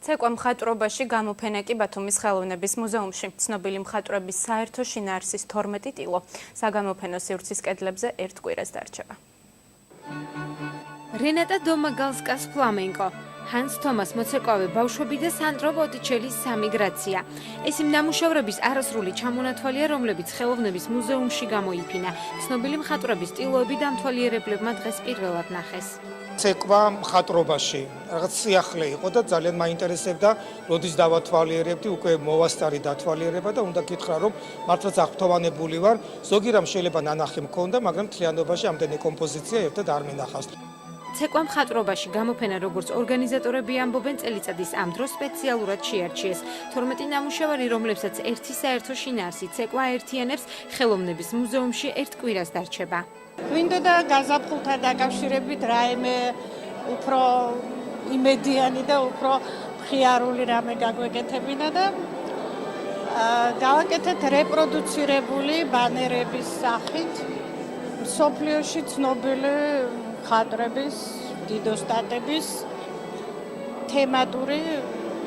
ცეკვა მხატვრობაში გამოფენა კი ბათუმის ხელოვნების მუზეუმში. ცნობილი მხატვრების საერთო შინაარსის 12 ტილო საგამოფენო სივრცის კედლებზე ერთ კვირას დარჩება. რენატა დომაგალსკას ფლამენკო, ჰანს თომას მოცეკვავე ბავშვები და სანდრო ბოტიჩელის სამიგრაცია. ეს იმ ნამუშევრების არასრული ჩამონათვალია, რომლებიც ხელოვნების მუზეუმში გამოიფინა. ცნობილი მხატვრების ტილოები დამთვალიერებლებმა დღეს პირველად ნახეს. ცეკვა მხატვრობაში რაღაც სიახლე იყო და ძალიან მაინტერესებდა, როდის დავათვალიერებდი, უკვე მოვასწარი დათვალიერება და უნდა გითხრა, რომ მართლაც აღფრთოვანებული ვარ. ზოგი რამ შეიძლება ნანახი მქონდა, მაგრამ მთლიანობაში ამდენი კომპოზიცია ერთად არ მინახავს. ცეკვა მხატვრობაში გამოფენა, როგორც ორგანიზატორები ამბობენ, წელიწადის ამ დროს სპეციალურად შეარჩიეს 12 ნამუშევარი, რომლებსაც ერთი საერთო შინაარსი ცეკვა აერთიანებს, ხელოვნების მუზეუმში ერთ კვირას დარჩება. გვინდოდა გაზაფხულთან დაკავშირებით რაიმე უფრო იმედიანი და უფრო მხიარული რამე გაგვეკეთებინა და გავაკეთეთ რეპროდუცირებული ბანერების სახით მსოფლიოში ცნობილი მხატვრების, დიდოსტატების თემატური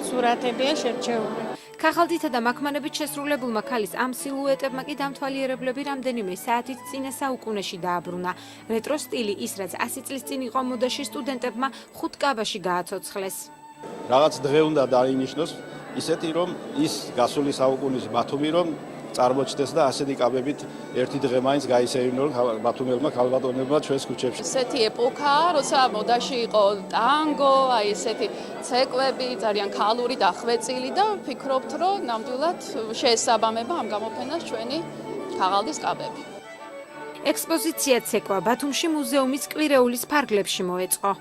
სურათებია შერჩეული. ქაღალდითა და მაქმანებით შესრულებულმა ქალის ამ სილუეტებმა კი დამთვალიერებლები რამდენიმე საათით წინა საუკუნეში დააბრუნა. რეტრო სტილი ის, რაც 100 წლის წინ იყო მოდაში, სტუდენტებმა ხუთ კაბაში გააცოცხლეს. რაღაც დღე უნდა დაინიშნოს, ისეთი რომ ის გასული საუკუნის ბათუმი რომ წარმოჩნდეს და ასეთი კაბებით ერთი დღე მაინც გაისეირნონ ბათუმელმა ქალბატონებმა ჩვენს ქუჩებში. ესეთი ეპოქაა, როცა მოდაში იყო ტანგო, აი ესეთი ცეკვები, ძალიან ქალური და ხვეწილი და ვფიქრობთ, რომ ნამდვილად შეესაბამება ამ გამოფენას ჩვენი ქაღალდის კაბები. ექსპოზიცია ცეკვა ბათუმში მუზეუმის კვირეულის ფარგლებში მოეწყო.